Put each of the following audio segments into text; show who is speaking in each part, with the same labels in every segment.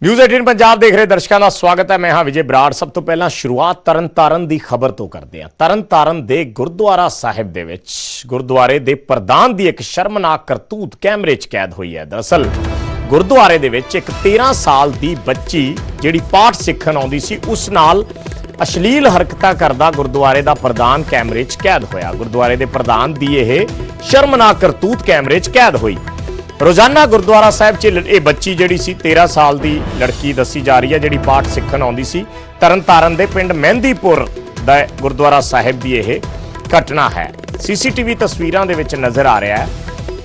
Speaker 1: News 18 Punjab देख रहे दर्शकों का स्वागत है। मैं हाँ विजय बराड़। सब तो पहला शुरुआत तरन तारण की खबर तो करते हैं। तरन तारण के गुरुद्वारा साहिब दे विच गुरुद्वारे के प्रधान की एक शर्मनाक करतूत कैमरे च कैद हुई है। दरअसल गुरुद्वारे दे विच एक 13 साल की बच्ची जिहड़ी पाठ सीखण आउंदी सी उस नाल अश्लील हरकतां करदा गुरुद्वारे का प्रधान कैमरे च कैद होया। गुरुद्वारे के प्रधान की यह शर्मनाक करतूत कैमरे च कैद हुई। रोजाना गुरुद्वारा साहिब च ये बच्ची जिहड़ी सी 13 साल की लड़की दसी जा रही है जिहड़ी पाठ सीखण आउंदी सी। तरन तारण दे पिंड मेहंदीपुर दा गुरुद्वारा साहिब की यह घटना है। सीसीटीवी तस्वीरां दे विच नज़र आ रहा है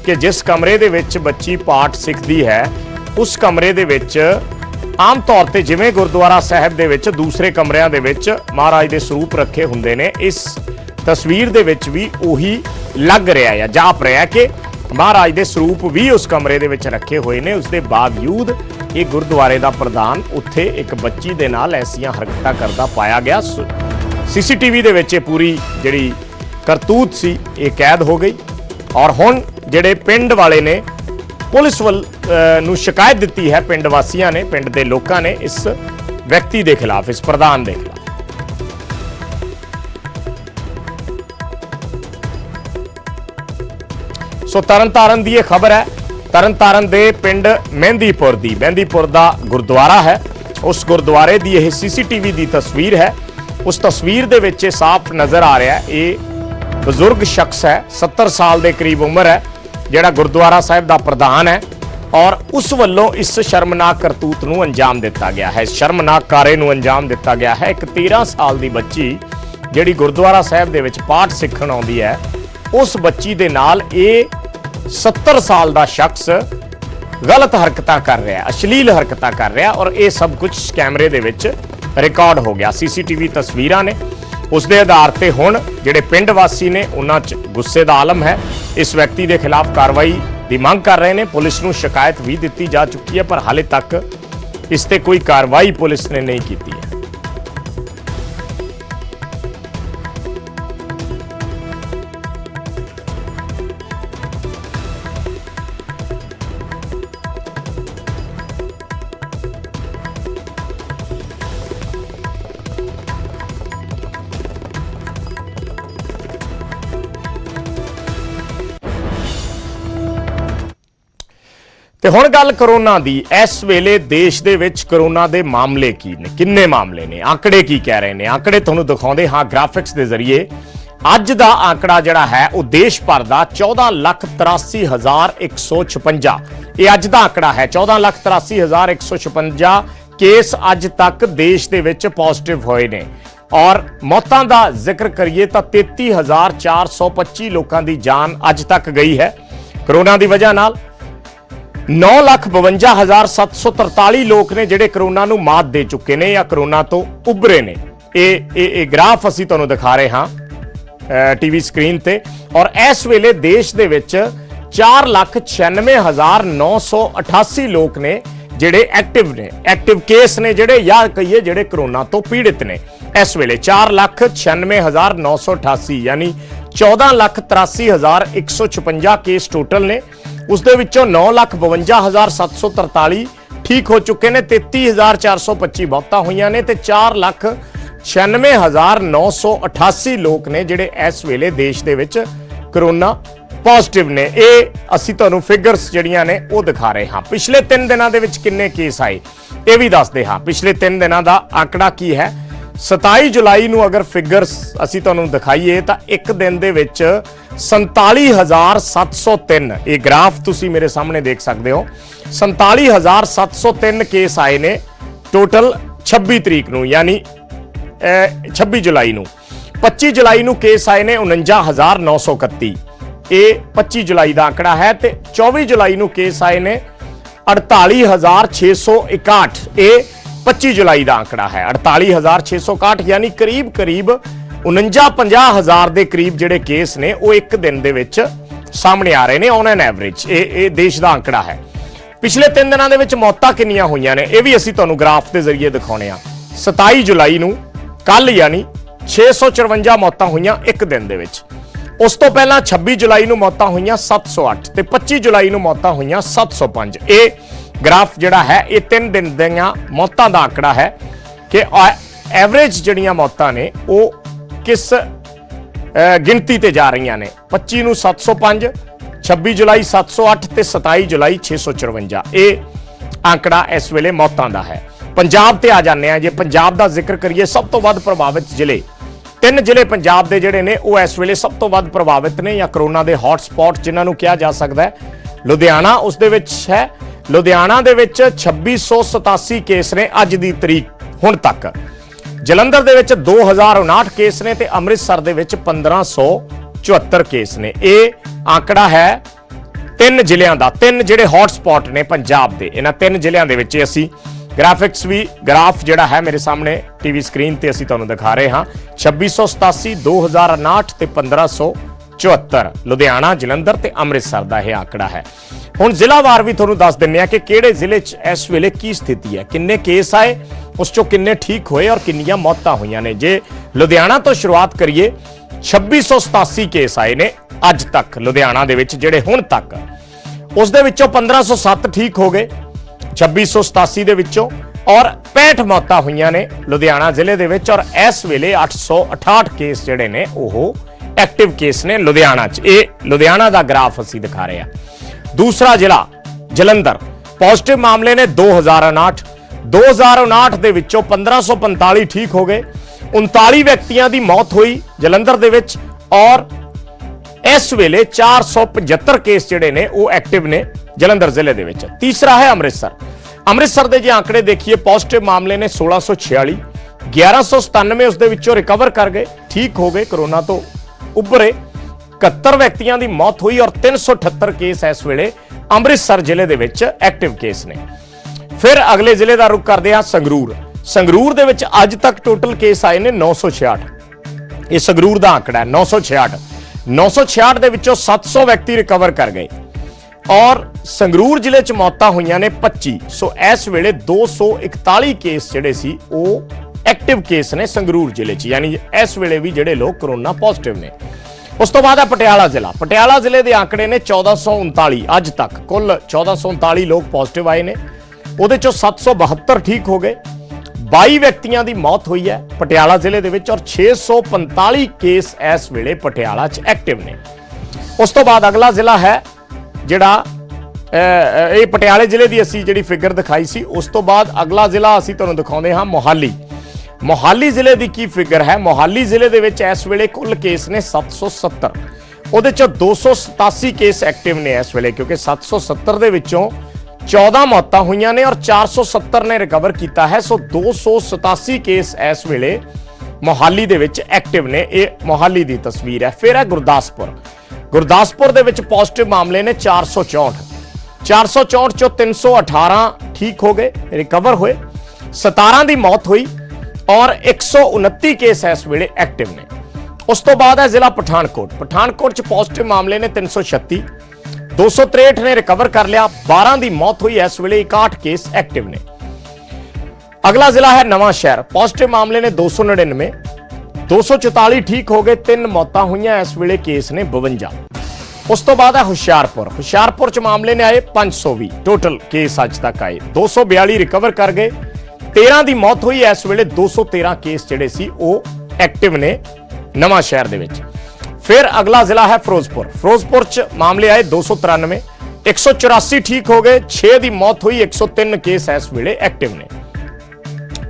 Speaker 1: कि जिस कमरे दे विच बच्ची पाठ सीखदी है उस कमरे दे विच आम तौर पर जिवें गुरुद्वारा साहिब दे विच दूसरे कमरिਆਂ दे विच महाराज दे सरूप रखे हुंदे ने, इस तस्वीर दे विच भी उही लग रहा है जाप रहा कि महाराज के स्वरूप भी उस कमरे दे विच रखे हुए ने। उसके बावजूद ये गुरुद्वारे का प्रधान उत्थे एक बच्ची दे नाल ऐसियां हरकतां करदा पाया गया। सीसीटीवी दे विच पूरी जिहड़ी करतूत सी ये कैद हो गई और हुण जिहड़े पिंड वाले ने पुलिस नूं शिकायत दित्ती है। पिंड वासियां ने, पिंड दे लोकां ने इस व्यक्ति के खिलाफ, इस प्रधान के खिलाफ। सो तरन तारण की यह खबर है। तरन तारण दे पिंड मेहंदीपुर दा गुरुद्वारा है। उस गुरुद्वारे की यह सीसीटीवी की तस्वीर है। उस तस्वीर दे विच साफ नज़र आ रहा है ये बजुर्ग शख्स है, 70 साल के करीब उम्र है, जिहड़ा गुरुद्वारा साहिब का प्रधान है और उस वल्लों इस शर्मनाक करतूत नूं अंजाम दिता गया है। इस शर्मनाक कारे नूं अंजाम दिता गया है। एक 13 साल की बच्ची जिहड़ी गुरुद्वारा साहिब दे विच पाठ सीखण आउंदी है उस बच्ची दे नाल ये 70 साल का शख्स गलत हरकतां कर रहा है, अश्लील हरकतां कर रहा है और ये सब कुछ कैमरे दे विच रिकॉर्ड हो गया। सीसीटीवी तस्वीरां ने उस दे आधार ते हुण जिहड़े पिंड वासी ने उन्हां च गुस्से दा आलम है। इस व्यक्ति के खिलाफ कार्रवाई की मांग कर रहे हैं। पुलिस नूं शिकायत भी दी जा चुकी है पर हाले तक इस ते कोई कार्रवाई पुलिस ने नहीं की है। ਤੇ ਹੁਣ ਗੱਲ ਕਰੋਨਾ ਦੀ। ਇਸ ਵੇਲੇ ਦੇਸ਼ ਦੇ ਵਿੱਚ ਕਰੋਨਾ ਦੇ ਮਾਮਲੇ ਕੀ ਨੇ, ਕਿੰਨੇ ਮਾਮਲੇ ਨੇ, ਆંકੜੇ ਕੀ ਕਹਿ ਰਹੇ ਨੇ, ਆંકੜੇ ਤੁਹਾਨੂੰ ਦਿਖਾਉਂਦੇ ਹਾਂ ਗ੍ਰਾਫਿਕਸ ਦੇ ਜ਼ਰੀਏ। ਅੱਜ ਦਾ ਆંકੜਾ ਜਿਹੜਾ ਹੈ ਉਹ ਦੇਸ਼ ਭਰ ਦਾ 14,83,156 ਇਹ ਅੱਜ ਦਾ ਆંકੜਾ ਹੈ। 14,83,156 ਕੇਸ ਅੱਜ ਤੱਕ ਦੇਸ਼ ਦੇ ਵਿੱਚ ਪੋਜ਼ਿਟਿਵ ਹੋਏ ਨੇ ਔਰ ਮੌਤਾਂ ਦਾ ਜ਼ਿਕਰ ਕਰੀਏ ਤਾਂ 33,425 ਲੋਕਾਂ ਦੀ ਜਾਨ ਅੱਜ ਤੱਕ ਗਈ ਹੈ ਕਰੋਨਾ ਦੀ ਵਜ੍ਹਾ ਨਾਲ। 9,52,743 लोग ने जिहड़े करोना नूं मात दे चुके ने या करोना तो उभरे ने। ये ग्राफ असीं तुहानूं दिखा रहे हाँ टीवी स्क्रीन ते। और इस वेले देश दे विच 4,96,988 लोग ने जिहड़े एक्टिव ने, एक्टिव केस ने जिहड़े या कहिए जिहड़े करोना तो पीड़ित ने। इस वेले 4,96,988 यानी 14,83,156 केस टोटल ने। उस दे विचों 9,52,743 ठीक हो चुके ने, 33,425 मौतां होईयां ने ते 4,96,988 लोग ने जिहड़े इस वेले देश दे विच करोना पॉजिटिव ने। ये असीं तुहानूं फिगर्स जिहड़ियां ने वो दिखा रहे हाँ। पिछले 3 दिनां दे विच किन्ने केस आए ये भी दसदे हाँ। पिछले 3 दिनां दा आंकड़ा की है। 27 जुलाई नूं अगर फिगर्स असीं तुहानूं दिखाईए तो एक दिन दे विच 47,703 ये ग्राफ तुसी मेरे सामने देख सकते हो। 47,703 केस आए ने टोटल 26 तरीक नूं यानी 26 जुलाई नूं। 25 जुलाई नूं केस आए ने 49,931 ये 25 जुलाई का आंकड़ा है। तो 24 जुलाई नूं केस आए ने 48,661 ये 25 जुलाई का आंकड़ा है। 48,661 यानी करीब 49-50,000 के करीब जिहड़े केस ने वो एक दिन दे विच सामने आ रहे हैं ऑन एन एवरेज। ये देश का आंकड़ा है। पिछले 3 दिनों के मौतां कितनियां होईयां ने ये भी असीं तुहानूं ग्राफ के जरिए दिखाउने आ। 27 जुलाई नूं कल यानी 654 मौतां होईयां एक दिन दे विच। उस तो पहला 26 जुलाई नूं मौतां होईयां 708 ते 25 जुलाई नूं मौतां होईयां 705। ये ग्राफ जिहड़ा है ये 3 दिन दीआं मौतां दा आंकड़ा है कि एवरेज जिहड़ियां मौतां ने वो किस गिनती ते जा रही ने। 25 ਨੂੰ 705, 26 जुलाई 708 ਤੇ 27 जुलाई 654 ਇਹ आंकड़ा इस वेले मौतां दा है। पंजाब ते आ जाने जे पंजाब दा जिक्र करिए सब तो वध प्रभावित जिले 3 जिले पंजाब दे जिहड़े ने वो इस वेले सब तो वध प्रभावित ने या कोरोना दे हॉट स्पॉट जिन्हां नूं कहा जा सकदा है। लुधियाना उस दे विच है, लुधियाना दे विच 2687 केस ने अज दी तरीक हुण तक। जलंधर दे विच 2059 केस ने ते अमृतसर दे विच 1574 केस ने। यह आंकड़ा है 3 जिलियां दा, 3 जिहड़े हॉट स्पॉट ने पंजाब दे। इन्हां 3 जिलियां दे विच असीं ग्राफिक्स भी ग्राफ जिहड़ा है मेरे सामने टीवी स्क्रीन ते असीं तुहानूं दिखा रहे हां। 2687, 2059 ते 1574 लुधियाना, जलंधर ते अमृतसर दा यह आंकड़ा है। हुण जिलावार भी तुहानूं दस दिंदे आ कि किहड़े जिले च इस वेले की स्थिति है, किन्ने केस आए, उस चों किन्ने ठीक होए और किन्नियां मौतां होईयां ने। जे लुधियाना तो शुरुआत करिए, 2687 केस आए ने अज तक लुधियाना दे विच जिहड़े हुण तक, उस दे विचों 1507 ठीक हो गए 2687 दे विचों, और 65 मौतां होईयां ने लुधियाना जिले दे विच। और इस वेले 868 केस जिहड़े ने ओह एक्टिव केस ने लुधियाना च। ये लुधियाना दा ग्राफ असीं दिखा रहे हैं। दूसरा जिला जलंधर, पॉजिटिव मामले ने 2059, 2059 दे विचों 1545 ठीक हो गए, 39 व्यक्तियों की मौत हुई जलंधर दे विच, और इस वेले 475 केस जिहड़े ने वो एक्टिव ने जलंधर जिले दे विच। तीसरा है अमृतसर। अमृतसर दे जे आंकड़े देखिए, पॉजिटिव मामले ने 1646, 1197 उस दे विचों रिकवर कर गए, ठीक हो गए, कोरोना तो उभरे, 71 व्यक्तियों की मौत हुई और 378 केस इस वेले अमृतसर जिले दे विच एक्टिव केस ने। फिर अगले जिले का रुख करते हैं संगरूर। संगरूर दे विच अज तक टोटल केस आए ने 966। ये संगरूर का आंकड़ा है 966। 966 दे विचों 700 व्यक्ति रिकवर कर गए और संगरूर जिले च मौतां होईयां ने 25। सो इस वेले 241 केस जिहड़े सी वो एक्टिव केस ने संगरूर जिले च, यानी इस वेले भी जिहड़े लोग कोरोना पॉजिटिव ने। उस तो बाद है पटियाला जिला। पटियाला जिले के आंकड़े ने 1439 अज तक, कुल 1439 लोग पॉजिटिव आए ने, उहदे चों 772 ठीक हो गए, 22 व्यक्तियों की मौत हुई है पटियाला जिले दे विच, और 645 केस इस वेले पटियाला च एक्टिव ने। उस तो बाद अगला जिला है जिहड़ा ये पटियाले जिले की असीं जिहड़ी फिगर दिखाई सी। उस तो बाद अगला जिला असीं तुहानूं दिखाउंदे हां मोहाली। मोहाली जिले की की फिगर है। मोहाली जिले दे विच इस वेले कुल केस ने 770, उहदे चों 287 केस एक्टिव ने इस वेले, क्योंकि 770 दे विचों 14 मौतां हुईयां ने और 470 ने रिकवर किया है। सो 287 केस इस वेले मोहाली दे विच एक्टिव ने। ये मोहाली की तस्वीर है। फिर है गुरदासपुर। गुरदासपुर दे विच पॉजिटिव मामले ने 464, 464 चों 318 ठीक हो गए, रिकवर हुए, 17 की मौत हुई और 129 केस इस वेले एक्टिव ने। उस तो बाद है जिला पठानकोट। पठानकोट च पॉजिटिव मामले ने 336, 263 ने रिकवर कर लिया, 12 की मौत हुई, इस वेले 61 केस एक्टिव ने। अगला जिला है नवां शहर। पॉजिटिव मामले ने 299, 244 ठीक हो गए, 3 मौतां हुई, इस वेले केस ने 52। उस तो बाद है हुशियारपुर। हुशियारपुर च मामले ने आए 520, टोटल केस अज तक आए 242 रिकवर कर गए, 13 की मौत हुई, इस वेले 213 केस जिहड़े सी वो एक्टिव ने नवां शहर दे विच। फिर अगला जिला है फिरोजपुर। फिरोजपुर च मामले आए 293, 184 ठीक हो गए, 6 की मौत हुई, 103 केस इस वेले एक्टिव ने।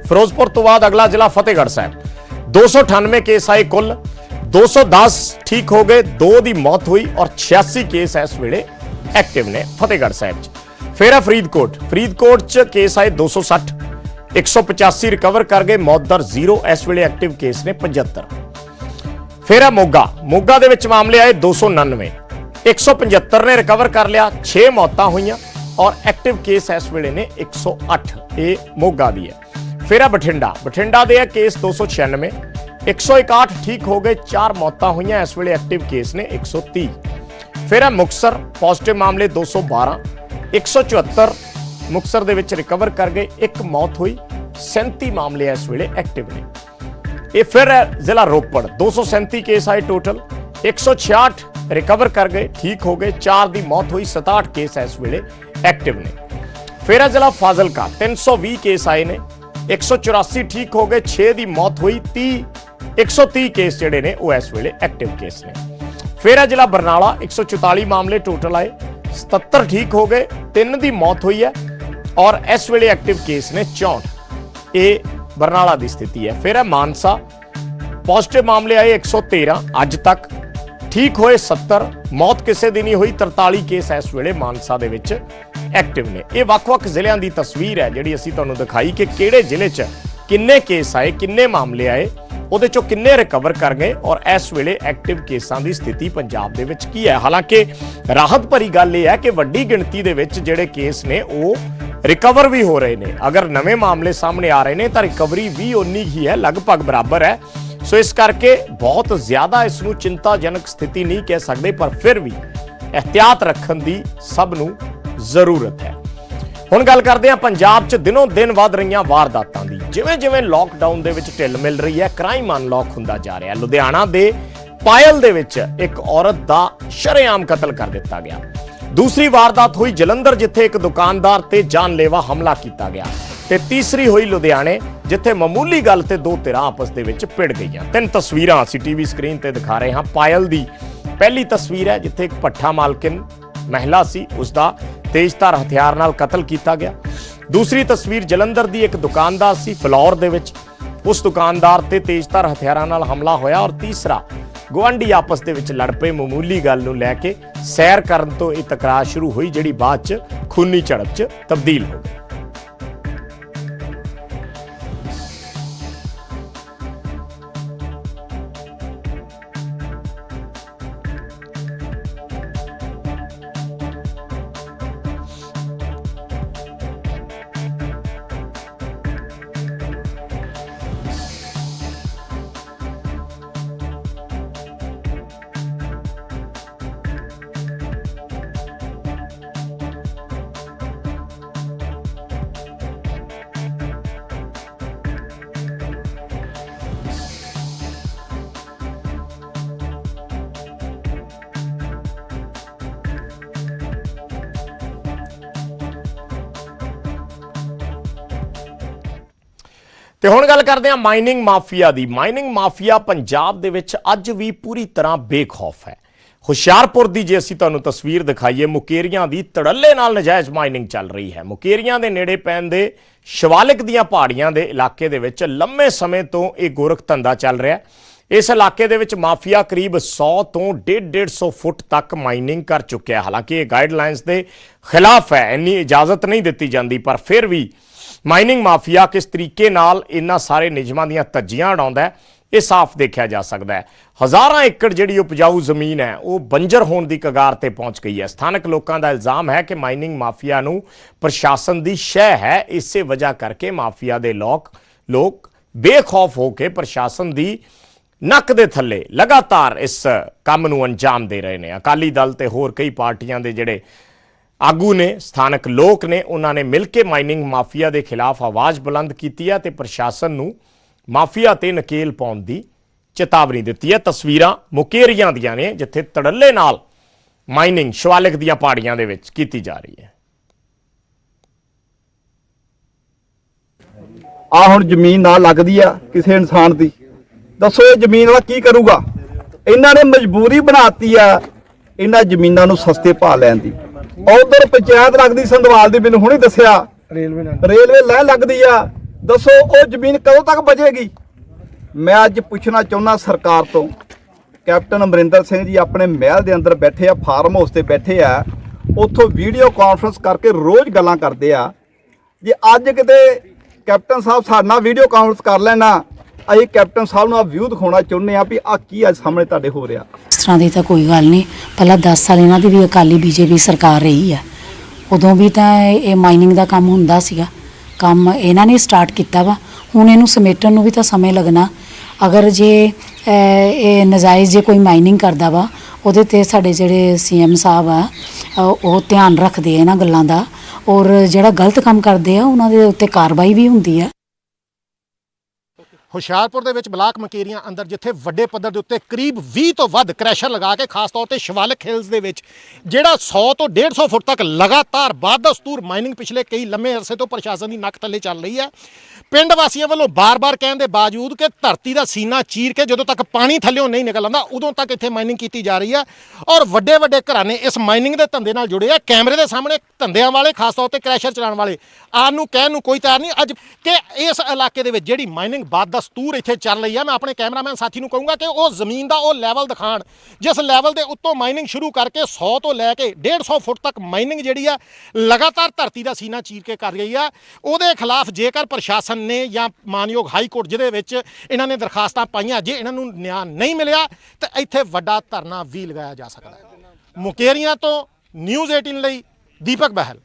Speaker 1: फिरोजपुर तो बाद अगला जिला फतेहगढ़ साहब। 298 केस आए कुल, 210 ठीक हो गए, 2 की मौत हुई और 86 केस इस वेले एक्टिव ने फतेहगढ़ साहब च। फिर है फरीदकोट। फरीदकोट च केस आए 260, 185 रिकवर कर गए, मौत दर 0, इस वेले एक्टिव केस ने 75। फिर है मोगा। मोगा दे विच मामले आए 299, 175 ने रिकवर कर लिया, 6 मौतां हुई और एक्टिव केस इस वेले ने 108। ये मोगा दी है। फिर है बठिंडा। बठिंडा दे केस 296, 161 ठीक हो गए, 4 मौतां हुई, इस वेले एक्टिव केस ने 130। फिर है मुक्तसर। पॉजिटिव मामले 212, 174 मुक्तसर दे विच रिकवर कर गए, 1 मौत हुई, 37 मामले इस वेले एक्टिव ने। ये फिर है जिला रोपड़। 237 केस आए टोटल, 166 रिकवर कर गए, ठीक हो गए, 4 की मौत हुई, 67 केस इस वेले एक्टिव ने। फिर है जिला फाजिलका 320 केस आए ने, 184 ठीक हो गए, 6 की मौत हुई, 130 केस ਜਿਹੜੇ ਨੇ ਉਹ ਇਸ ਵੇਲੇ ਐਕਟਿਵ ਕੇਸ ਨੇ। फिर है जिला बरनाला 144 मामले टोटल आए, 77 ठीक हो गए, 3 की मौत हुई है और इस वेले एक्टिव केस ने 64। ये बरनाला की स्थिति है। फिर है मानसा पॉजिटिव मामले आए 113 अज तक, ठीक होए 70, मौत किसी दिन नहीं हुई, 43 केस इस वेले मानसा दे विच एक्टिव ने। ये ਵੱਖ-ਵੱਖ ਜ਼ਿਲ੍ਹਿਆਂ ਦੀ ਤਸਵੀਰ ਹੈ ਜਿਹੜੀ ਅਸੀਂ ਤੁਹਾਨੂੰ ਦਿਖਾਈ ਕਿ ਕਿਹੜੇ ਜ਼ਿਲ੍ਹੇ 'ਚ ਕਿੰਨੇ ਕੇਸ ਆਏ, ਕਿੰਨੇ ਮਾਮਲੇ ਆਏ, ਉਹਦੇ ਚੋਂ ਕਿੰਨੇ ਰਿਕਵਰ ਕਰ ਗਏ ਔਰ ਇਸ ਵੇਲੇ ਐਕਟਿਵ ਕੇਸਾਂ ਦੀ ਸਥਿਤੀ ਪੰਜਾਬ ਦੇ ਵਿੱਚ ਕੀ ਹੈ। ਹਾਲਾਂਕਿ ਰਾਹਤ ਭਰੀ ਗੱਲ ਇਹ ਹੈ ਕਿ ਵੱਡੀ ਗਿਣਤੀ ਦੇ ਵਿੱਚ ਜਿਹੜੇ ਕੇਸ ਨੇ ਉਹ ਰਿਕਵਰ ਵੀ ਹੋ ਰਹੇ ਨੇ। ਅਗਰ ਨਵੇਂ ਮਾਮਲੇ ਸਾਹਮਣੇ ਆ ਰਹੇ ਨੇ ਤਾਂ ਰਿਕਵਰੀ ਵੀ ਉਨੀ ਹੀ ਹੈ, ਲਗਭਗ ਬਰਾਬਰ ਹੈ। ਸੋ ਇਸ ਕਰਕੇ ਬਹੁਤ ਜ਼ਿਆਦਾ ਇਸ ਨੂੰ ਚਿੰਤਾਜਨਕ ਸਥਿਤੀ ਨਹੀਂ ਕਹਿ ਸਕਦੇ, ਪਰ ਫਿਰ ਵੀ ਇਹਤਿਆਤ ਰੱਖਣ ਦੀ ਸਭ ਨੂੰ ਜ਼ਰੂਰਤ ਹੈ। ਹੁਣ ਗੱਲ ਕਰਦੇ ਹਾਂ ਪੰਜਾਬ 'ਚ ਦਿਨੋਂ ਦਿਨ ਵੱਧ ਰਹੀਆਂ ਵਾਰਦਾਤਾਂ ਦੀ। ਜਿਵੇਂ ਜਿਵੇਂ ਲੋਕਡਾਊਨ ਦੇ ਵਿੱਚ ਢਿੱਲ ਮਿਲ ਰਹੀ ਹੈ, ਕ੍ਰਾਈਮ ਅਨਲੌਕ ਹੁੰਦਾ ਜਾ ਰਿਹਾ। ਲੁਧਿਆਣਾ ਦੇ ਪਾਇਲ ਦੇ ਵਿੱਚ ਇੱਕ ਔਰਤ ਦਾ ਸ਼ਰੇਆਮ ਕਤਲ ਕਰ ਦਿੱਤਾ ਗਿਆ। ਦੂਸਰੀ ਵਾਰਦਾਤ ਹੋਈ ਜਲੰਧਰ ਜਿੱਥੇ ਇੱਕ ਦੁਕਾਨਦਾਰ ਤੇ ਜਾਨਲੇਵਾ ਹਮਲਾ ਕੀਤਾ ਗਿਆ ਤੇ ਤੀਸਰੀ ਹੋਈ ਲੁਧਿਆਣੇ ਜਿੱਥੇ ਮਾਮੂਲੀ ਗੱਲ ਤੇ ਦੋ ਧਿਰਾਂ ਆਪਸ ਦੇ ਵਿੱਚ ਭਿੜ ਗਈਆਂ। ਤਿੰਨ ਤਸਵੀਰਾਂ ਅਸੀਂ ਟੀਵੀ ਸਕਰੀਨ ਤੇ ਦਿਖਾ ਰਹੇ ਹਾਂ। ਪਾਇਲ ਦੀ ਪਹਿਲੀ ਤਸਵੀਰ ਹੈ ਜਿੱਥੇ ਇੱਕ ਭੱਠਾ ਮਾਲਕਿਨ ਮਹਿਲਾ ਸੀ, ਉਸਦਾ ਤੇਜ਼ਧਾਰ ਹਥਿਆਰ ਨਾਲ ਕਤਲ ਕੀਤਾ ਗਿਆ। ਦੂਸਰੀ ਤਸਵੀਰ ਜਲੰਧਰ ਦੀ ਇੱਕ ਦੁਕਾਨਦਾਰ ਸੀ ਫਲੌਰ ਦੇ ਵਿੱਚ, ਉਸ ਦੁਕਾਨਦਾਰ ਤੇ ਤੇਜ਼ਧਾਰ ਹਥਿਆਰਾਂ ਨਾਲ ਹਮਲਾ ਹੋਇਆ। ਔਰ ਤੀਸਰਾ ਗੁਆਂਢੀ ਆਪਸ ਦੇ ਵਿੱਚ ਲੜ ਪਏ ਮਾਮੂਲੀ ਗੱਲ ਨੂੰ ਲੈ ਕੇ। ਸੈਰ ਕਰਨ ਤੋਂ ਇਹ ਤਕਰਾਰ ਸ਼ੁਰੂ ਹੋਈ ਜਿਹੜੀ ਬਾਅਦ 'ਚ ਖੂਨੀ ਝੜਪ 'ਚ ਤਬਦੀਲ ਹੋ ਗਈ। ਤੇ ਹੁਣ ਗੱਲ ਕਰਦੇ ਹਾਂ ਮਾਈਨਿੰਗ ਮਾਫੀਆ ਦੀ। ਮਾਈਨਿੰਗ ਮਾਫੀਆ ਪੰਜਾਬ ਦੇ ਵਿੱਚ ਅੱਜ ਵੀ ਪੂਰੀ ਤਰ੍ਹਾਂ ਬੇਖੌਫ ਹੈ। ਹੁਸ਼ਿਆਰਪੁਰ ਦੀ ਜੇ ਅਸੀਂ ਤੁਹਾਨੂੰ ਤਸਵੀਰ ਦਿਖਾਈਏ, ਮੁਕੇਰੀਆਂ ਦੀ ਧੜੱਲੇ ਨਾਲ ਨਜਾਇਜ਼ ਮਾਈਨਿੰਗ ਚੱਲ ਰਹੀ ਹੈ। ਮੁਕੇਰੀਆਂ ਦੇ ਨੇੜੇ ਪੈਂਦੇ ਸ਼ਿਵਾਲਿਕ ਦੀਆਂ ਪਹਾੜੀਆਂ ਦੇ ਇਲਾਕੇ ਦੇ ਵਿੱਚ ਲੰਮੇ ਸਮੇਂ ਤੋਂ ਇਹ ਗੋਰਖ ਧੰਦਾ ਚੱਲ ਰਿਹਾ। ਇਸ ਇਲਾਕੇ ਦੇ ਵਿੱਚ ਮਾਫੀਆ ਕਰੀਬ 100 ਤੋਂ 150 ਫੁੱਟ ਤੱਕ ਮਾਈਨਿੰਗ ਕਰ ਚੁੱਕਿਆ। ਹਾਲਾਂਕਿ ਇਹ ਗਾਈਡਲਾਈਨਸ ਦੇ ਖਿਲਾਫ ਹੈ, ਇੰਨੀ ਇਜਾਜ਼ਤ ਨਹੀਂ ਦਿੱਤੀ ਜਾਂਦੀ, ਪਰ ਫਿਰ ਵੀ ਮਾਈਨਿੰਗ ਮਾਫੀਆ ਕਿਸ ਤਰੀਕੇ ਨਾਲ ਇਹਨਾਂ ਸਾਰੇ ਨਿਯਮਾਂ ਦੀਆਂ ਧੱਜੀਆਂ ਉਡਾਉਂਦਾ ਹੈ ਇਹ ਸਾਫ਼ ਦੇਖਿਆ ਜਾ ਸਕਦਾ ਹੈ। ਹਜ਼ਾਰਾਂ ਏਕੜ ਜਿਹੜੀ ਉਪਜਾਊ ਜ਼ਮੀਨ ਹੈ ਉਹ ਬੰਜਰ ਹੋਣ ਦੀ ਕਗਾਰ ਤੇ ਪਹੁੰਚ ਗਈ ਹੈ। ਸਥਾਨਕ ਲੋਕਾਂ ਦਾ ਇਲਜ਼ਾਮ ਹੈ ਕਿ ਮਾਈਨਿੰਗ ਮਾਫੀਆ ਨੂੰ ਪ੍ਰਸ਼ਾਸਨ ਦੀ ਸ਼ਹਿ ਹੈ। ਇਸੇ ਵਜ੍ਹਾ ਕਰਕੇ ਮਾਫੀਆ ਦੇ ਲੋਕ ਬੇਖੌਫ ਹੋ ਕੇ ਪ੍ਰਸ਼ਾਸਨ ਦੀ ਨੱਕ ਦੇ ਥੱਲੇ ਲਗਾਤਾਰ ਇਸ ਕੰਮ ਨੂੰ ਅੰਜਾਮ ਦੇ ਰਹੇ ਨੇ। ਅਕਾਲੀ ਦਲ ਤੇ ਹੋਰ ਕਈ ਪਾਰਟੀਆਂ ਦੇ ਜਿਹੜੇ ਆਗੂ ਨੇ, ਸਥਾਨਕ ਲੋਕ ਨੇ, ਉਹਨਾਂ ਨੇ ਮਿਲ ਕੇ ਮਾਈਨਿੰਗ ਮਾਫੀਆ ਦੇ ਖਿਲਾਫ ਆਵਾਜ਼ ਬੁਲੰਦ ਕੀਤੀ ਹੈ ਤੇ ਪ੍ਰਸ਼ਾਸਨ ਨੂੰ ਮਾਫੀਆ ਤੇ ਨਕੇਲ ਪਾਉਣ ਦੀ ਚੇਤਾਵਨੀ ਦਿੱਤੀ ਹੈ। ਤਸਵੀਰਾਂ ਮੁਕੇਰੀਆਂ ਦੀਆਂ ਨੇ ਜਿੱਥੇ ਧੜੱਲੇ ਨਾਲ ਮਾਈਨਿੰਗ ਸ਼ਿਵਾਲਿਕ ਦੀਆਂ ਪਹਾੜੀਆਂ ਦੇ ਵਿੱਚ ਕੀਤੀ ਜਾ ਰਹੀ ਹੈ।
Speaker 2: ਆ ਹੁਣ ਜ਼ਮੀਨ ਨਾਲ ਲੱਗਦੀ ਆ ਕਿਸੇ ਇਨਸਾਨ ਦੀ, ਦੱਸੋ ਇਹ ਜ਼ਮੀਨ ਵਾਲਾ ਕੀ ਕਰੂਗਾ? ਇਹਨਾਂ ਨੇ ਮਜਬੂਰੀ ਬਣਾਤੀ ਆ ਇਹਨਾਂ ਜ਼ਮੀਨਾਂ ਨੂੰ ਸਸਤੇ ਭਾਅ ਲੈਣ ਦੀ। ਉਧਰ ਪੰਚਾਇਤ ਲੱਗਦੀ ਸੰਧਵਾਲ ਦੀ, ਮੈਨੂੰ ਹੁਣੇ ਦੱਸਿਆ ਰੇਲਵੇ ਲੈ ਲੱਗਦੀ ਆ। ਦੱਸੋ ਉਹ ਜ਼ਮੀਨ ਕਦੋਂ ਤੱਕ ਬਚੇਗੀ? ਮੈਂ ਅੱਜ ਪੁੱਛਣਾ ਚਾਹੁੰਦਾ ਸਰਕਾਰ ਤੋਂ, ਕੈਪਟਨ ਅਮਰਿੰਦਰ ਸਿੰਘ ਜੀ ਆਪਣੇ ਮਹਿਲ ਦੇ ਅੰਦਰ ਬੈਠੇ ਆ, ਫਾਰਮ ਹਾਊਸ ਤੇ ਬੈਠੇ ਆ, ਉੱਥੋਂ ਵੀਡੀਓ ਕਾਨਫਰੰਸ ਕਰਕੇ ਰੋਜ਼ ਗੱਲਾਂ ਕਰਦੇ ਆ। ਜੇ ਅੱਜ ਕਿਤੇ ਕੈਪਟਨ ਸਾਹਿਬ ਸਾਡੇ ਨਾਲ ਵੀਡੀਓ ਕਾਨਫਰੰਸ ਕਰ ਲੈਣਾ, ਅਸੀਂ ਕੈਪਟਨ ਸਾਹਿਬ ਨੂੰ ਆ ਵਿਊ ਦਿਖਾਉਣਾ ਚਾਹੁੰਦੇ ਆ ਵੀ ਆ ਕੀ ਅੱਜ ਸਾਹਮਣੇ ਤੁਹਾਡੇ ਹੋ ਰਿਹਾ।
Speaker 3: ਇਸ ਤਰ੍ਹਾਂ ਦੀ ਤਾਂ ਕੋਈ ਗੱਲ ਨਹੀਂ। ਪਹਿਲਾਂ 10 ਸਾਲ ਇਹਨਾਂ ਦੀ ਵੀ ਅਕਾਲੀ ਬੀਜੇਪੀ ਸਰਕਾਰ ਰਹੀ ਹੈ, ਉਦੋਂ ਵੀ ਤਾਂ ਇਹ ਮਾਈਨਿੰਗ ਦਾ ਕੰਮ ਹੁੰਦਾ ਸੀਗਾ। ਕੰਮ ਇਹਨਾਂ ਨੇ ਸਟਾਰਟ ਕੀਤਾ ਵਾ, ਹੁਣ ਇਹਨੂੰ ਸਮੇਟਣ ਨੂੰ ਵੀ ਤਾਂ ਸਮੇਂ ਲੱਗਣਾ। ਅਗਰ ਜੇ ਇਹ ਨਜਾਇਜ਼ ਜੇ ਕੋਈ ਮਾਈਨਿੰਗ ਕਰਦਾ ਵਾ ਉਹਦੇ ਤੇ ਸਾਡੇ ਜਿਹੜੇ CM ਸਾਹਿਬ ਆ ਉਹ ਧਿਆਨ ਰੱਖਦੇ ਆ ਇਹਨਾਂ ਗੱਲਾਂ ਦਾ, ਔਰ ਜਿਹੜਾ ਗਲਤ ਕੰਮ ਕਰਦੇ ਆ ਉਹਨਾਂ ਦੇ ਉੱਤੇ ਕਾਰਵਾਈ ਵੀ ਹੁੰਦੀ ਆ।
Speaker 4: ਹੁਸ਼ਿਆਰਪੁਰ ਦੇ ਵਿੱਚ ਬਲਾਕ ਮਕੇਰੀਆਂ ਅੰਦਰ ਜਿੱਥੇ ਵੱਡੇ ਪੱਧਰ ਦੇ ਉੱਤੇ ਕਰੀਬ 20 ਤੋਂ ਵੱਧ ਕ੍ਰੈਸ਼ਰ ਲਗਾ ਕੇ ਖਾਸ ਤੌਰ ਤੇ ਸ਼ਿਵਾਲਿਕ ਹਿਲਸ ਦੇ ਵਿੱਚ ਜਿਹੜਾ 100 ਤੋਂ 150 ਫੁੱਟ ਤੱਕ ਲਗਾਤਾਰ ਬਾਦਸਤੂਰ ਮਾਈਨਿੰਗ ਪਿਛਲੇ ਕਈ ਲੰਮੇ ਅਰਸੇ ਤੋਂ ਪ੍ਰਸ਼ਾਸਨ ਦੀ ਨੱਕ ਥੱਲੇ ਚੱਲ ਰਹੀ ਹੈ। ਪਿੰਡ ਵਾਸੀਆਂ ਵੱਲੋਂ ਬਾਰ-ਬਾਰ ਕਹਿਣ ਦੇ ਬਾਵਜੂਦ ਕਿ ਧਰਤੀ ਦਾ ਸੀਨਾ ਚੀਰ ਕੇ ਜਦੋਂ ਤੱਕ ਪਾਣੀ ਥੱਲਿਓਂ ਨਹੀਂ ਨਿਕਲ ਆਉਂਦਾ ਉਦੋਂ ਤੱਕ ਇੱਥੇ ਮਾਈਨਿੰਗ ਕੀਤੀ ਜਾ ਰਹੀ ਹੈ ਔਰ ਵੱਡੇ ਘਰਾਣੇ ਇਸ ਮਾਈਨਿੰਗ ਦੇ ਧੰਦੇ ਨਾਲ ਜੁੜੇ ਆ। ਕੈਮਰੇ ਦੇ ਸਾਹਮਣੇ ਧੰਦਿਆਂ ਵਾਲੇ ਖਾਸ ਤੌਰ ਤੇ ਕ੍ਰੈਸ਼ਰ ਚਲਾਉਣ ਵਾਲੇ ਆਉਣ ਨੂੰ ਕਹਿਣ ਨੂੰ ਕੋਈ ਤਿਆਰ ਨਹੀਂ ਅੱਜ ਕਿ ਇਸ ਇਲਾਕੇ ਦੇ ਵਿੱਚ ਜਿਹੜੀ ਮਾਈਨਿੰਗ ਬਾਦਸਤੂਰ ਇੱਥੇ ਚੱਲ ਰਹੀ ਹੈ। ਮੈਂ ਆਪਣੇ ਕੈਮਰਾਮੈਨ ਸਾਥੀ ਨੂੰ ਕਹੂੰਗਾ ਕਿ ਉਹ ਜ਼ਮੀਨ ਦਾ ਉਹ ਲੈਵਲ ਦਿਖਾਣ ਜਿਸ ਲੈਵਲ ਦੇ ਉੱਤੋਂ ਮਾਈਨਿੰਗ ਸ਼ੁਰੂ ਕਰਕੇ 100 ਤੋਂ ਲੈ ਕੇ 150 ਫੁੱਟ ਤੱਕ ਮਾਈਨਿੰਗ ਜਿਹੜੀ ਆ ਲਗਾਤਾਰ ਧਰਤੀ ਦਾ ਸੀਨਾ ਚੀਰ ਕੇ ਕਰ ਰਹੀ ਆ। ਉਹਦੇ ਖਿਲਾਫ ਜੇਕਰ ਪ੍ਰਸ਼ਾਸਨ ਨੇ ਜਾਂ ਮਾਨਯੋਗ ਹਾਈ ਕੋਰਟ ਜਿਹਦੇ ਵਿੱਚ ਇਹਨਾਂ ਨੇ ਦਰਖਾਸਤਾਂ ਪਾਈਆਂ ਜੇ ਇਹਨਾਂ ਨੂੰ ਨਿਆਂ ਨਹੀਂ ਮਿਲਿਆ ਤਾਂ ਇੱਥੇ ਵੱਡਾ ਧਰਨਾ ਵੀ ਲਗਾਇਆ ਜਾ ਸਕਦਾ ਹੈ। ਮੁਕੇਰੀਆਂ ਤੋਂ ਨਿਊਜ਼ 18 ਲਈ ਦੀਪਕ ਬਹਿਲ।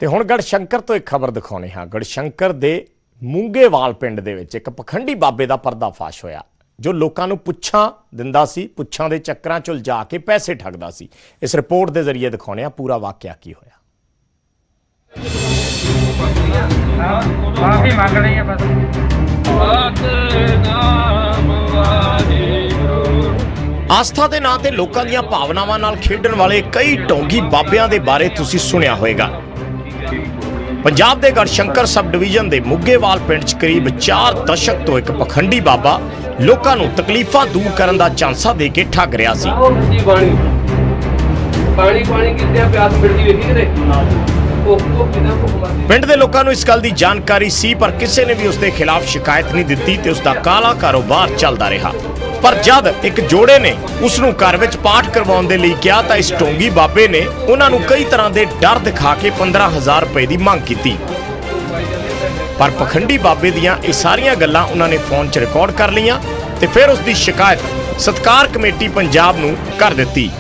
Speaker 1: ਤੇ ਹੁਣ ਗੜਸ਼ੰਕਰ ਤੋਂ ਇੱਕ ਖਬਰ ਦਿਖਾਉਣੇ ਹਾਂ। ਗੜਸ਼ੰਕਰ ਦੇ ਮੂੰਗੇਵਾਲ ਪਿੰਡ ਦੇ ਵਿੱਚ ਇੱਕ ਪਖੰਡੀ ਬਾਬੇ ਦਾ ਪਰਦਾਫਾਸ਼ ਹੋਇਆ ਜੋ ਲੋਕਾਂ ਨੂੰ ਪੁੱਛਾਂ ਦਿੰਦਾ ਸੀ, ਪੁੱਛਾਂ ਦੇ ਚੱਕਰਾਂ 'ਚ ਉਲਝਾ ਕੇ ਪੈਸੇ ਠੱਗਦਾ ਸੀ। ਇਸ ਰਿਪੋਰਟ ਦੇ ਜ਼ਰੀਏ ਦਿਖਾਉਣੇ ਆ ਪੂਰਾ ਵਾਕਿਆ ਕੀ ਹੋਇਆ।
Speaker 5: ਮਾਫੀ ਮੰਗ ਲਈ ਹੈ ਬਸ।
Speaker 1: ਆਸਥਾ ਦੇ ਨਾਂ ਤੇ ਲੋਕਾਂ ਦੀਆਂ ਭਾਵਨਾਵਾਂ ਨਾਲ ਖੇਡਣ ਵਾਲੇ ਕਈ ਢੋਂਗੀ ਬਾਬਿਆਂ ਦੇ ਬਾਰੇ ਤੁਸੀਂ ਸੁਣਿਆ ਹੋਵੇਗਾ। ਪੰਜਾਬ ਦੇ ਗੜਸ਼ੰਕਰ ਸਬ ਡਿਵੀਜ਼ਨ ਦੇ ਮੁੱਗੇਵਾਲ ਪਿੰਡ 'ਚ ਕਰੀਬ 4 ਦਸ਼ਕ ਤੋਂ ਇੱਕ ਪਖੰਡੀ ਬਾਬਾ ਲੋਕਾਂ ਨੂੰ ਤਕਲੀਫਾਂ ਦੂਰ ਕਰਨ ਦਾ ਝਾਂਸਾ ਦੇ ਕੇ ਠੱਗ ਰਿਹਾ ਸੀ।
Speaker 5: ਪਾਣੀ ਕਿੱਥੇ ਪਿਆਸ ਮਿਲਦੀ ਵੇਖੀ ਕਿਤੇ
Speaker 1: ਪਿੰਡ ਦੇ ਲੋਕਾਂ ਨੂੰ ਇਸ ਗੱਲ ਦੀ ਜਾਣਕਾਰੀ ਸੀ ਪਰ ਕਿਸੇ ਨੇ ਵੀ ਉਸ ਦੇ ਖਿਲਾਫ ਸ਼ਿਕਾਇਤ ਨਹੀਂ ਦਿੱਤੀ ਤੇ ਉਸ ਦਾ ਕਾਲਾ ਕਾਰੋਬਾਰ ਚੱਲਦਾ ਰਿਹਾ। ਪਰ ਜਦ ਇੱਕ ਜੋੜੇ ਨੇ ਉਸ ਨੂੰ ਘਰ ਵਿੱਚ ਪਾਠ ਕਰਵਾਉਣ ਦੇ ਲਈ ਕਿਹਾ ਤਾਂ ਇਸ ਢੋਂਗੀ ਬਾਬੇ ਨੇ ਉਹਨਾਂ ਨੂੰ ਕਈ ਤਰ੍ਹਾਂ ਦੇ ਡਰ ਦਿਖਾ ਕੇ 15,000 ਰੁਪਏ ਦੀ ਮੰਗ ਕੀਤੀ। ਪਰ ਪਖੰਡੀ ਬਾਬੇ ਦੀਆਂ ਇਹ ਸਾਰੀਆਂ ਗੱਲਾਂ ਉਹਨਾਂ ਨੇ ਫੋਨ 'ਚ ਰਿਕਾਰਡ ਕਰ ਲਈਆਂ ਤੇ ਫਿਰ ਉਸ ਦੀ ਸ਼ਿਕਾਇਤ ਸਤਕਾਰ ਕਮੇਟੀ ਪੰਜਾਬ ਨੂੰ ਕਰ ਦਿੱਤੀ।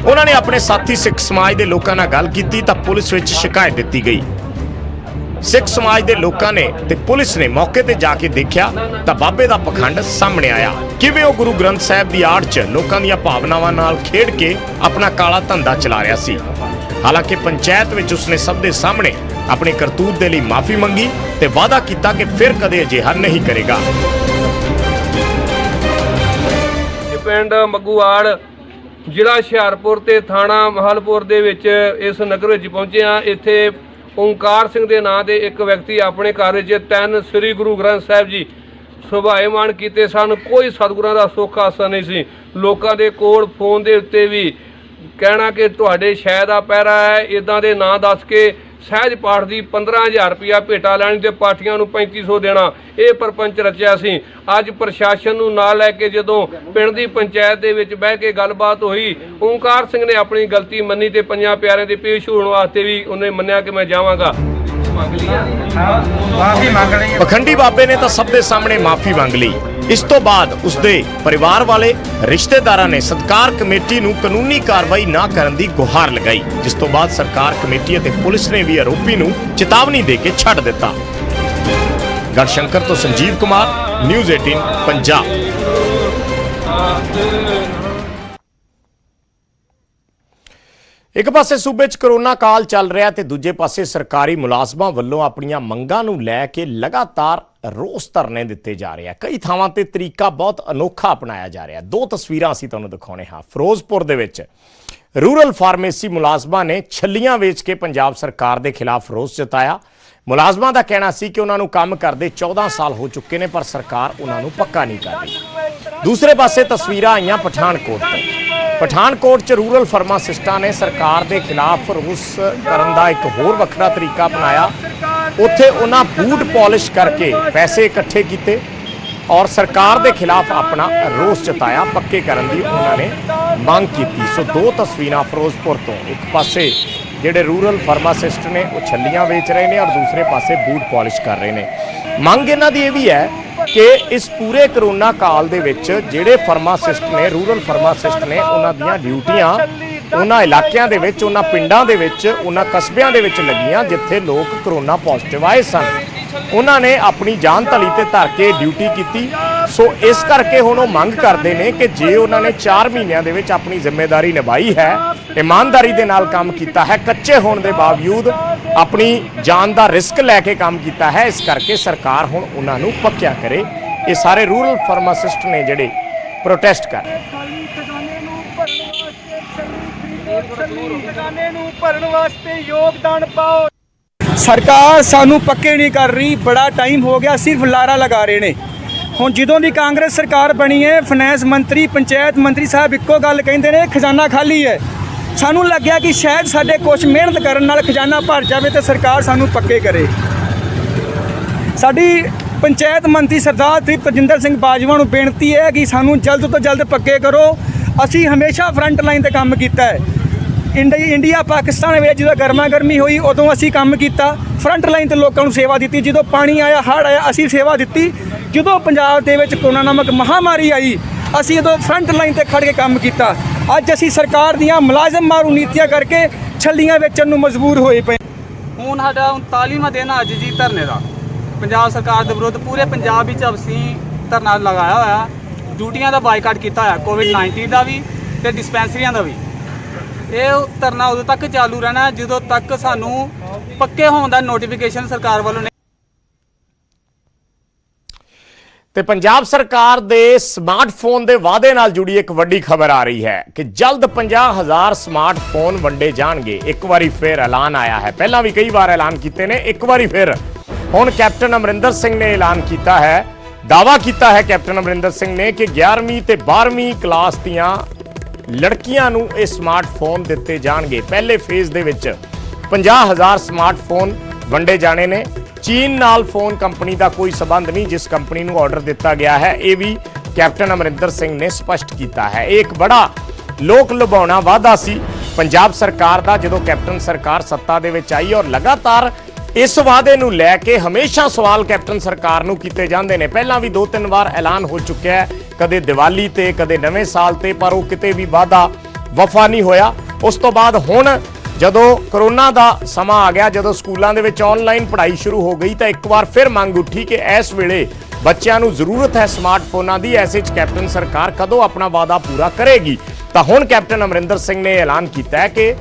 Speaker 1: ਉਹਨਾਂ ਨੇ ਆਪਣੇ ਸਾਥੀ ਸਿੱਖ ਸਮਾਜ ਦੇ ਲੋਕਾਂ ਨਾਲ ਗੱਲ ਕੀਤੀ ਤਾਂ ਪੁਲਿਸ ਵਿੱਚ ਸ਼ਿਕਾਇਤ ਦਿੱਤੀ ਗਈ। ਸਿੱਖ ਸਮਾਜ ਦੇ ਲੋਕਾਂ ਨੇ ਤੇ ਪੁਲਿਸ ਨੇ ਮੌਕੇ ਤੇ ਜਾ ਕੇ ਦੇਖਿਆ ਤਾਂ ਬਾਬੇ ਦਾ ਪਖੰਡ ਸਾਹਮਣੇ ਆਇਆ। ਕਿਵੇਂ ਉਹ ਗੁਰੂ ਗ੍ਰੰਥ ਸਾਹਿਬ ਦੀ ਆੜ 'ਚ ਲੋਕਾਂ ਦੀਆਂ ਭਾਵਨਾਵਾਂ ਨਾਲ ਖੇਡ ਕੇ ਆਪਣਾ ਕਾਲਾ ਧੰਦਾ ਚਲਾ ਰਿਹਾ ਸੀ। ਹਾਲਾਂਕਿ ਪੰਚਾਇਤ ਵਿੱਚ ਉਸਨੇ ਸਭ ਦੇ ਸਾਹਮਣੇ ਆਪਣੀ ਕਰਤੂਤ ਦੇ ਲਈ ਮਾਫੀ ਮੰਗੀ ਤੇ ਵਾਅਦਾ ਕੀਤਾ ਕਿ ਫਿਰ ਕਦੇ ਅਜਿਹਾ ਨਹੀਂ ਕਰੇਗਾ।
Speaker 5: ਪਿੰਡ ਮੱਗੂਵਾਲ ਜ਼ਿਲ੍ਹਾ ਹੁਸ਼ਿਆਰਪੁਰ ਤੇ ਥਾਣਾ ਮਹਲਪੁਰ ਦੇ ਵਿੱਚ ਇਸ ਨਗਰ ਵਿੱਚ ਪਹੁੰਚੇ ਹਾਂ। ਇੱਥੇ ਓਂਕਾਰ ਸਿੰਘ ਦੇ ਨਾਂ ਦੇ ਇੱਕ ਵਿਅਕਤੀ ਆਪਣੇ ਘਰ ਵਿੱਚ 3 ਸ੍ਰੀ ਗੁਰੂ ਗ੍ਰੰਥ ਸਾਹਿਬ ਜੀ ਸੁਭਾਏਮਾਨ ਕੀਤੇ ਸਨ। ਕੋਈ ਸਤਿਗੁਰਾਂ ਦਾ ਸੁੱਖ ਆਸਾ ਨਹੀਂ ਸੀ। ਲੋਕਾਂ ਦੇ ਕੋਲ ਫੋਨ ਦੇ ਉੱਤੇ ਵੀ ਕਹਿਣਾ ਕਿ ਤੁਹਾਡੇ ਸ਼ਹਿਦ ਦਾ ਪਹਿਰਾ ਹੈ ਇਦਾਂ ਦੇ ਨਾਂ ਦੱਸ ਕੇ ਸਹਿਜ ਪਾਠ ਦੀ 15,000 ਰੁਪਇਆ ਭੇਟਾ ਲੈਣੀ ਤੇ ਪਾਠੀਆਂ ਨੂੰ 3500 ਦੇਣਾ। ਇਹ ਪਰਪੰਚ ਰਚਿਆ ਸੀ। ਅੱਜ ਪ੍ਰਸ਼ਾਸਨ ਨੂੰ ਨਾਲ ਲੈ ਕੇ ਜਦੋਂ ਪਿੰਡ ਦੀ ਪੰਚਾਇਤ ਦੇ ਵਿੱਚ ਬਹਿ ਕੇ ਗੱਲਬਾਤ ਹੋਈ ਓਂਕਾਰ ਸਿੰਘ ਨੇ ਆਪਣੀ ਗਲਤੀ ਮੰਨੀ ਤੇ ਪੰਜਾਂ ਪਿਆਰਿਆਂ ਦੇ ਪੇਸ਼ ਹੋਣ ਵਾਸਤੇ ਵੀ ਉਹਨੇ ਮੰਨਿਆ ਕਿ ਮੈਂ ਜਾਵਾਂਗਾ।
Speaker 1: ਪਖੰਡੀ ਬਾਬੇ ਨੇ ਤਾਂ ਸਭ ਦੇ ਸਾਹਮਣੇ ਮਾਫੀ ਮੰਗ ਲਈ। ਇਸ ਤੋਂ ਬਾਅਦ ਉਸਦੇ ਪਰਿਵਾਰ ਵਾਲੇ ਰਿਸ਼ਤੇਦਾਰਾਂ ਨੇ ਸਤਕਾਰ ਕਮੇਟੀ ਨੂੰ ਕਾਨੂੰਨੀ ਕਾਰਵਾਈ ਨਾ ਕਰਨ ਦੀ ਗੁਹਾਰ ਲਗਾਈ, ਜਿਸ ਤੋਂ ਬਾਅਦ ਸਰਕਾਰ ਕਮੇਟੀ ਅਤੇ ਪੁਲਿਸ ਨੇ ਵੀ ਆਰੋਪੀ ਨੂੰ ਚੇਤਾਵਨੀ ਦੇ ਕੇ ਛੱਡ ਦਿੱਤਾ। ਗੜਸ਼ੰਕਰ ਤੋਂ ਸੰਜੀਵ ਕੁਮਾਰ, ਨਿਊਜ਼ 18 ਪੰਜਾਬ। ਇੱਕ ਪਾਸੇ ਸੂਬੇ 'ਚ ਕਰੋਨਾ ਕਾਲ ਚੱਲ ਰਿਹਾ ਤੇ ਦੂਜੇ ਪਾਸੇ ਸਰਕਾਰੀ ਮੁਲਾਜ਼ਮਾਂ ਵੱਲੋਂ ਆਪਣੀਆਂ ਮੰਗਾਂ ਨੂੰ ਲੈ ਕੇ ਲਗਾਤਾਰ ਰੋਸ ਧਰਨੇ ਦਿੱਤੇ ਜਾ ਰਹੇ ਆ। ਕਈ ਥਾਵਾਂ ਤੇ ਤਰੀਕਾ ਬਹੁਤ ਅਨੋਖਾ ਅਪਣਾਇਆ ਜਾ ਰਿਹਾ। 2 ਤਸਵੀਰਾਂ ਅਸੀਂ ਤੁਹਾਨੂੰ ਦਿਖਾਉਣੇ ਹਾਂ। ਫਿਰੋਜ਼ਪੁਰ ਦੇ ਵਿੱਚ ਰੂਰਲ ਫਾਰਮੇਸੀ ਮੁਲਾਜ਼ਮਾਂ ਨੇ ਛੱਲੀਆਂ ਵੇਚ ਕੇ ਪੰਜਾਬ ਸਰਕਾਰ ਦੇ ਖਿਲਾਫ ਰੋਸ ਜਤਾਇਆ। ਮੁਲਾਜ਼ਮਾਂ ਦਾ ਕਹਿਣਾ ਸੀ ਕਿ ਉਹਨਾਂ ਨੂੰ ਕੰਮ ਕਰਦੇ 14 ਸਾਲ ਹੋ ਚੁੱਕੇ ਨੇ ਪਰ ਸਰਕਾਰ ਉਹਨਾਂ ਨੂੰ ਪੱਕਾ ਨਹੀਂ ਕਰ ਰਹੀ। ਦੂਸਰੇ ਪਾਸੇ ਤਸਵੀਰਾਂ ਆਈਆਂ ਪਠਾਨਕੋਟ ਤੋਂ। ਪਠਾਨਕੋਟ 'ਚ ਰੂਰਲ ਫਾਰਮਾਸਿਸਟਾਂ ਨੇ ਸਰਕਾਰ ਦੇ ਖਿਲਾਫ ਰੋਸ ਕਰਨ ਦਾ ਇੱਕ ਹੋਰ ਵੱਖਰਾ ਤਰੀਕਾ ਅਪਣਾਇਆ। ਉੱਥੇ ਉਹਨਾਂ ਬੂਟ ਪਾਲਿਸ਼ ਕਰਕੇ ਪੈਸੇ ਇਕੱਠੇ ਕੀਤੇ ਔਰ ਸਰਕਾਰ ਦੇ ਖਿਲਾਫ ਆਪਣਾ ਰੋਸ ਜਤਾਇਆ। ਪੱਕੇ ਕਰਨ ਦੀ ਉਹਨਾਂ ਨੇ ਮੰਗ ਕੀਤੀ। ਸੋ 2 ਤਸਵੀਰਾਂ ਫਿਰੋਜ਼ਪੁਰ ਤੋਂ। ਇੱਕ ਪਾਸੇ ਜਿਹੜੇ ਰੂਰਲ ਫਾਰਮਾਸਿਸਟ ਨੇ ਉਹ ਛੱਲੀਆਂ ਵੇਚ ਰਹੇ ਨੇ ਔਰ ਦੂਸਰੇ ਪਾਸੇ ਬੂਟ ਪਾਲਿਸ਼ ਕਰ ਰਹੇ ਨੇ। ਮੰਗ ਇਹਨਾਂ ਦੀ ਇਹ ਵੀ ਹੈ ਕਿ ਇਸ ਪੂਰੇ ਕਰੋਨਾ ਕਾਲ ਦੇ ਵਿੱਚ ਜਿਹੜੇ ਫਾਰਮਾਸਿਸਟ ਨੇ, ਰੂਰਲ ਫਾਰਮਾਸਿਸਟ ਨੇ, ਉਹਨਾਂ ਦੀਆਂ ਡਿਊਟੀਆਂ ਉਹਨਾਂ ਇਲਾਕਿਆਂ ਦੇ ਵਿੱਚ, ਉਹਨਾਂ ਪਿੰਡਾਂ ਦੇ ਵਿੱਚ, ਉਹਨਾਂ ਕਸਬਿਆਂ ਦੇ ਵਿੱਚ ਲੱਗੀਆਂ ਜਿੱਥੇ ਲੋਕ ਕਰੋਨਾ ਪੋਜ਼ਿਟਿਵ ਆਏ ਸਨ। ਉਹਨਾਂ ਨੇ ਆਪਣੀ ਜਾਨ ਧਲੀ ਤੇ ਧਰ ਕੇ ਡਿਊਟੀ ਕੀਤੀ। ਸੋ ਇਸ ਕਰਕੇ ਹੁਣ ਉਹ ਮੰਗ ਕਰਦੇ ਨੇ ਕਿ ਜੇ ਉਹਨਾਂ ਨੇ 4 ਮਹੀਨਿਆਂ ਦੇ ਵਿੱਚ ਆਪਣੀ ਜ਼ਿੰਮੇਵਾਰੀ ਨਿਭਾਈ ਹੈ, ਇਮਾਨਦਾਰੀ ਦੇ ਨਾਲ ਕੰਮ ਕੀਤਾ ਹੈ, ਕੱਚੇ ਹੋਣ ਦੇ ਬਾਵਜੂਦ ਆਪਣੀ ਜਾਨ ਦਾ ਰਿਸਕ ਲੈ ਕੇ ਕੰਮ ਕੀਤਾ ਹੈ। ਇਸ ਕਰਕੇ ਸਰਕਾਰ ਹੁਣ ਉਹਨਾਂ ਨੂੰ ਪੱਕਿਆ ਕਰੇ। ਇਹ ਸਾਰੇ ਰੂਰਲ ਫਾਰਮਾਸਿਸਟ ਨੇ ਜਿਹੜੇ ਪ੍ਰੋਟੈਸਟ ਕਰ ਰਹੇ।
Speaker 6: ਖਜ਼ਾਨੇ ਨੂੰ ਭਰਨ ਵਾਸਤੇ ਯੋਗਦਾਨ ਪਾਓ।
Speaker 7: ਸਰਕਾਰ ਸਾਨੂੰ ਪੱਕੇ ਨਹੀਂ ਕਰ ਰਹੀ, ਬੜਾ ਟਾਈਮ ਹੋ ਗਿਆ, ਸਿਰਫ ਲਾਰਾ ਲਗਾ ਰਹੇ ਨੇ। ਹੁਣ ਜਦੋਂ ਦੀ ਕਾਂਗਰਸ ਸਰਕਾਰ ਬਣੀ ਹੈ, ਫਾਈਨੈਂਸ ਮੰਤਰੀ, ਪੰਚਾਇਤ ਮੰਤਰੀ ਸਾਹਿਬ ਇੱਕੋ ਗੱਲ ਕਹਿੰਦੇ ਨੇ, ਖਜ਼ਾਨਾ ਖਾਲੀ ਹੈ। ਸਾਨੂੰ ਲੱਗਿਆ ਕਿ ਸ਼ਾਇਦ ਸਾਡੇ ਕੁਝ ਮਿਹਨਤ ਕਰਨ ਨਾਲ ਖਜ਼ਾਨਾ ਭਰ ਜਾਵੇ ਤੇ ਸਰਕਾਰ ਸਾਨੂੰ ਪੱਕੇ ਕਰੇ। ਸਾਡੀ ਪੰਚਾਇਤ ਮੰਤਰੀ ਸਰਦਾਰ ਤ੍ਰਿਪਤਜਿੰਦਰ ਸਿੰਘ ਬਾਜਵਾ ਨੂੰ ਬੇਨਤੀ ਹੈ ਕਿ ਸਾਨੂੰ ਜਲਦ ਤੋਂ ਜਲਦ ਪੱਕੇ ਕਰੋ। ਅਸੀਂ ਹਮੇਸ਼ਾ ਫਰੰਟ ਲਾਈਨ ਤੇ ਕੰਮ ਕੀਤਾ ਹੈ। ਇੰਡੀਆ ਪਾਕਿਸਤਾਨ ਵਿੱਚ ਜਦੋਂ ਗਰਮਾ ਗਰਮੀ ਹੋਈ ਉਦੋਂ ਅਸੀਂ ਕੰਮ ਕੀਤਾ, ਫਰੰਟ ਲਾਈਨ ਤੇ ਲੋਕਾਂ ਨੂੰ ਸੇਵਾ ਦਿੱਤੀ। ਜਦੋਂ ਪਾਣੀ ਆਇਆ, ਹੜ੍ਹ ਆਇਆ, ਅਸੀਂ ਸੇਵਾ ਦਿੱਤੀ। ਜਦੋਂ ਪੰਜਾਬ ਦੇ ਵਿੱਚ ਕੋਰੋਨਾ ਨਾਮਕ ਮਹਾਮਾਰੀ ਆਈ, ਅਸੀਂ ਉਦੋਂ ਫਰੰਟ ਲਾਈਨ ਤੇ ਖੜ੍ਹ ਕੇ ਕੰਮ ਕੀਤਾ। ਅੱਜ ਅਸੀਂ ਸਰਕਾਰ ਦੀਆਂ ਮੁਲਾਜ਼ਮ ਮਾਰੂ ਨੀਤੀਆਂ ਕਰਕੇ ਛੱਲੀਆਂ ਵੇਚਣ ਨੂੰ ਮਜਬੂਰ ਹੋਏ ਪਏ।
Speaker 6: ਹੁਣ ਸਾਡਾ 39ਵਾਂ ਦਿਨ ਅੱਜ ਜੀ ਧਰਨੇ ਦਾ। ਪੰਜਾਬ ਸਰਕਾਰ ਦੇ ਵਿਰੁੱਧ ਪੂਰੇ ਪੰਜਾਬ ਵਿੱਚ ਅਸੀਂ ਧਰਨਾ ਲਗਾਇਆ ਹੋਇਆ। ਡਿਊਟੀਆਂ ਦਾ ਬਾਈਕਾਟ ਕੀਤਾ ਹੋਇਆ, ਕੋਵਿਡ-19 ਦਾ ਵੀ ਤੇ ਡਿਸਪੈਂਸਰੀਆਂ ਦਾ ਵੀ। ਇਹ ਧਰਨਾ ਉਦੋਂ ਤੱਕ ਚਾਲੂ ਰਹਿਣਾ ਜਦੋਂ ਤੱਕ ਸਾਨੂੰ ਪੱਕੇ ਹੋਣ ਦਾ ਨੋਟੀਫਿਕੇਸ਼ਨ ਸਰਕਾਰ ਵੱਲੋਂ
Speaker 1: ਤੇ ਪੰਜਾਬ ਸਰਕਾਰ ਦੇ ਸਮਾਰਟਫੋਨ ਦੇ ਵਾਅਦੇ ਨਾਲ ਜੁੜੀ ਇੱਕ ਵੱਡੀ ਖਬਰ ਆ ਰਹੀ ਹੈ ਕਿ ਜਲਦ 50,000 ਸਮਾਰਟਫੋਨ ਵੰਡੇ ਜਾਣਗੇ। ਇੱਕ ਵਾਰੀ ਫਿਰ ਐਲਾਨ ਆਇਆ ਹੈ। ਪਹਿਲਾਂ ਵੀ ਕਈ ਵਾਰ ਐਲਾਨ ਕੀਤੇ ਨੇ, ਇੱਕ ਵਾਰੀ ਫਿਰ ਹੁਣ ਕੈਪਟਨ ਅਮਰਿੰਦਰ ਸਿੰਘ ਨੇ ਐਲਾਨ ਕੀਤਾ ਹੈ, ਦਾਅਵਾ ਕੀਤਾ ਹੈ ਕੈਪਟਨ ਅਮਰਿੰਦਰ ਸਿੰਘ ਨੇ ਕਿ 11ਵੀਂ ਤੇ 12ਵੀਂ ਕਲਾਸ ਦੀਆਂ ਲੜਕੀਆਂ ਨੂੰ ਇਹ ਸਮਾਰਟਫੋਨ ਦਿੱਤੇ ਜਾਣਗੇ। ਪਹਿਲੇ ਫੇਜ਼ ਦੇ ਵਿੱਚ 50,000 ਸਮਾਰਟਫੋਨ ਵੰਡੇ ਜਾਣੇ ਨੇ। ਚੀਨ ਨਾਲ ਫੋਨ ਕੰਪਨੀ ਦਾ ਕੋਈ ਸਬੰਧ ਨਹੀਂ, ਜਿਸ ਕੰਪਨੀ ਨੂੰ ਆਰਡਰ ਦਿੱਤਾ ਗਿਆ ਹੈ। ਇਹ ਵੀ ਕੈਪਟਨ ਅਮਰਿੰਦਰ ਸਿੰਘ ਨੇ ਸਪਸ਼ਟ ਕੀਤਾ ਹੈ। ਇਹ ਇੱਕ ਬੜਾ ਲੋਕ ਲੁਭਾਉਣਾ ਵਾਅਦਾ ਸੀ ਪੰਜਾਬ ਸਰਕਾਰ ਦਾ ਜਦੋਂ ਕੈਪਟਨ ਸਰਕਾਰ ਸੱਤਾ ਦੇ ਵਿੱਚ ਆਈ, ਔਰ ਲਗਾਤਾਰ ਇਸ ਵਾਅਦੇ ਨੂੰ ਲੈ ਕੇ ਹਮੇਸ਼ਾ ਸਵਾਲ ਕੈਪਟਨ ਸਰਕਾਰ ਨੂੰ ਕੀਤੇ ਜਾਂਦੇ ਨੇ। ਪਹਿਲਾਂ ਵੀ 2-3 ਵਾਰ ਐਲਾਨ ਹੋ ਚੁੱਕਿਆ ਹੈ, ਕਦੇ ਦੀਵਾਲੀ ਤੇ, ਕਦੇ ਨਵੇਂ ਸਾਲ ਤੇ, ਪਰ ਉਹ ਕਿਤੇ ਵੀ ਵਾਅਦਾ ਵਫਾ ਨਹੀਂ ਹੋਇਆ। ਉਸ ਤੋਂ ਬਾਅਦ ਹੁਣ ਜਦੋਂ ਕਰੋਨਾ ਦਾ ਸਮਾਂ ਆ ਗਿਆ, ਜਦੋਂ ਸਕੂਲਾਂ ਦੇ ਵਿੱਚ ਆਨਲਾਈਨ ਪੜ੍ਹਾਈ ਸ਼ੁਰੂ ਹੋ ਗਈ, ਤਾਂ ਇੱਕ ਵਾਰ ਫਿਰ ਮੰਗ ਉੱਠੀ ਕਿ ਇਸ ਵੇਲੇ ਬੱਚਿਆਂ ਨੂੰ ਜ਼ਰੂਰਤ ਹੈ ਸਮਾਰਟਫੋਨਾਂ ਦੀ। ਐਸੇ 'ਚ ਕੈਪਟਨ ਸਰਕਾਰ ਕਦੋਂ ਆਪਣਾ ਵਾਅਦਾ ਪੂਰਾ ਕਰੇਗੀ? ਤਾਂ ਹੁਣ ਕੈਪਟਨ ਅਮਰਿੰਦਰ ਸਿੰਘ ਨੇ ਐਲਾਨ ਕੀਤਾ ਹੈ ਕਿ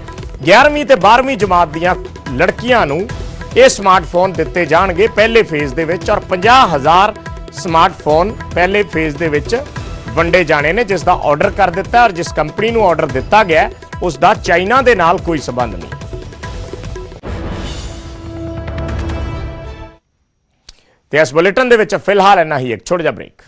Speaker 1: 11ਵੀਂ ਤੇ 12ਵੀਂ ਜਮਾਤ ਦੀਆਂ ਲੜਕੀਆਂ ਨੂੰ ਇਹ ਸਮਾਰਟਫੋਨ ਦਿੱਤੇ ਜਾਣਗੇ ਪਹਿਲੇ ਫੇਜ਼ ਦੇ ਵਿੱਚ, ਔਰ 50,000 ਸਮਾਰਟਫੋਨ ਪਹਿਲੇ ਫੇਜ਼ ਦੇ ਵਿੱਚ ਵੰਡੇ ਜਾਣੇ ਨੇ, ਜਿਸ ਦਾ ਆਰਡਰ ਕਰ ਦਿੱਤਾ। ਔਰ ਜਿਸ ਕੰਪਨੀ ਨੂੰ ਆਰਡਰ ਦਿੱਤਾ ਗਿਆ ਉਸ ਦਾ ਚਾਈਨਾ ਦੇ ਨਾਲ ਕੋਈ ਸਬੰਧ ਨਹੀਂ। ਤੇ ਇਸ ਬੁਲੇਟਿਨ ਦੇ ਵਿੱਚ ਫਿਲਹਾਲ ਇੰਨਾ ਹੀ। ਇੱਕ ਛੋਟਾ ਜਿਹਾ ਬ੍ਰੇਕ।